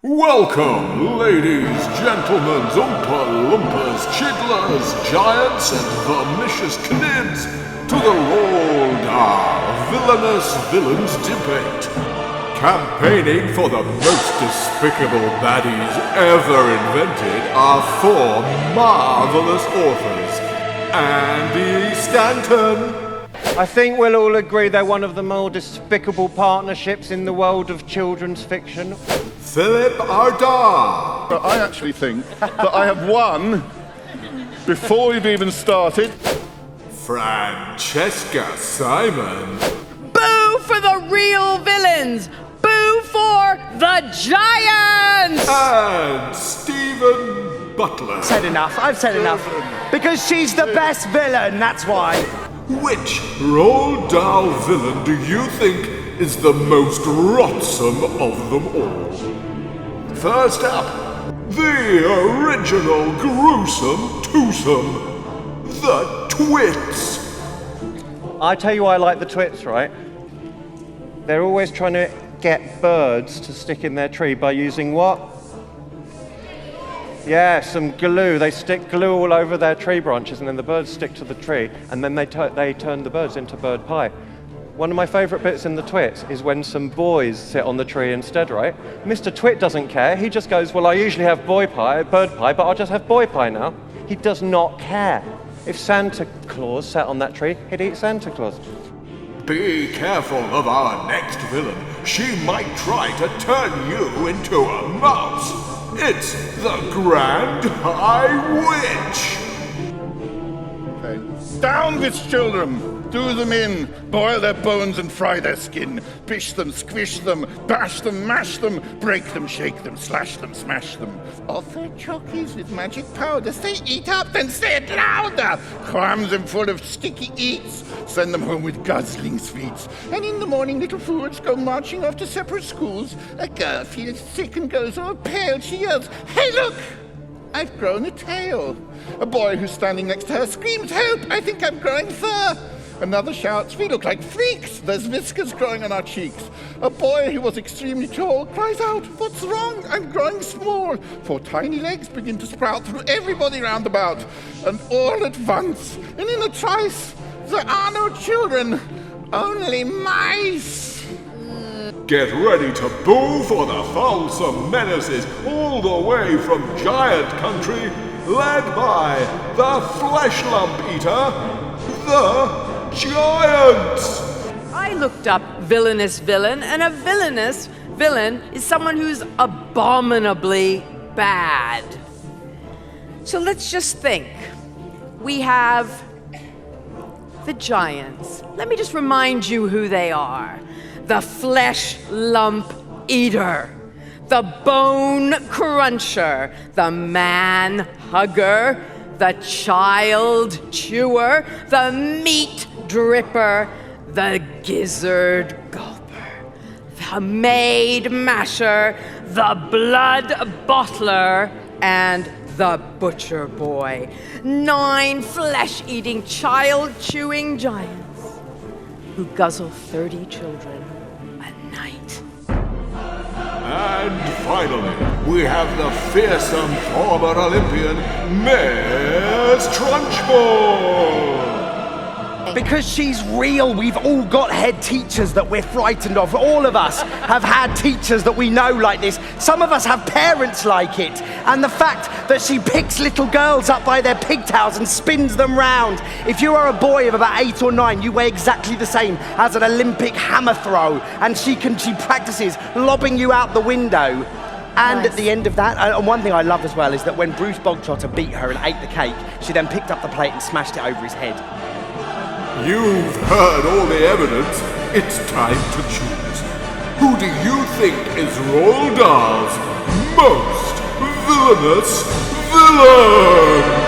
Welcome, ladies, gentlemen, Oompa Loompas, Chidlers, Giants, and Vermicious Knids, to the Roald Dahl Villainous Villains Debate. Campaigning for the most despicable baddies ever invented are four marvelous authors. Andy Stanton. I think we'll all agree they're one of the more despicable partnerships in the world of children's fiction. Phillip Ardagh. But I actually think that I have won before we've even started. Francesca Simon. Boo for the real villains! Boo for the Giants! And Steven Butler. I've said enough. Because she's the best villain, that's why. Which Roald Dahl villain do you think is the most rotsome of them all? First up, the original gruesome twosome, the Twits. I tell you why I like the Twits, right? They're always trying to get birds to stick in their tree by using what? Yeah, some glue. They stick glue all over their tree branches and then the birds stick to the tree and then they turn the birds into bird pie. One of my favourite bits in the Twits is when some boys sit on the tree instead, right? Mr. Twit doesn't care. He just goes, well, I usually have bird pie, but I'll just have boy pie now. He does not care. If Santa Claus sat on that tree, he'd eat Santa Claus. Be careful of our next villain. She might try to turn you into a mouse. It's the Grand High Witch. Okay. Down with children! Do them in, boil their bones and fry their skin, bish them, squish them, bash them, mash them, break them, shake them, slash them, smash them. Offer chockies with magic powder, say eat up, then say it louder. Cram them full of sticky eats, send them home with guzzling sweets. And in the morning little fools go marching off to separate schools. A girl feels sick and goes all pale, she yells, hey look! I've grown a tail. A boy who's standing next to her screams, help, I think I'm growing fur. Another shouts, we look like freaks. There's whiskers growing on our cheeks. A boy who was extremely tall cries out, what's wrong? I'm growing small. 4 tiny legs begin to sprout through everybody round about. And all at once, and in a trice, there are no children, only mice. Get ready to boo for the foulsome menaces all the way from Giant Country, led by the Flesh Lump Eater, the Giants! I looked up villainous villain, and a villainous villain is someone who's abominably bad. So let's just think. We have the Giants. Let me just remind you who they are. The Flesh Lump Eater, the Bone Cruncher, the Man Hugger, the Child Chewer, the Meat Dripper, the Gizzard Gulper, the Maid Masher, the Blood Bottler, and the Butcher Boy. 9 flesh-eating, child-chewing giants who guzzle 30 children a night. And finally, we have the fearsome former Olympian, Miss Trunchbull. Because she's real, we've all got head teachers that we're frightened of. All of us have had teachers that we know like this. Some of us have parents like it. And the fact that she picks little girls up by their pigtails and spins them round. If you are a boy of about 8 or 9, you weigh exactly the same as an Olympic hammer throw. And she practices lobbing you out the window. And at the end of that, and one thing I love as well is that when Bruce Bogtrotter beat her and ate the cake, she then picked up the plate and smashed it over his head. You've heard all the evidence. It's time to choose. Who do you think is Roald Dahl's most villainous villain?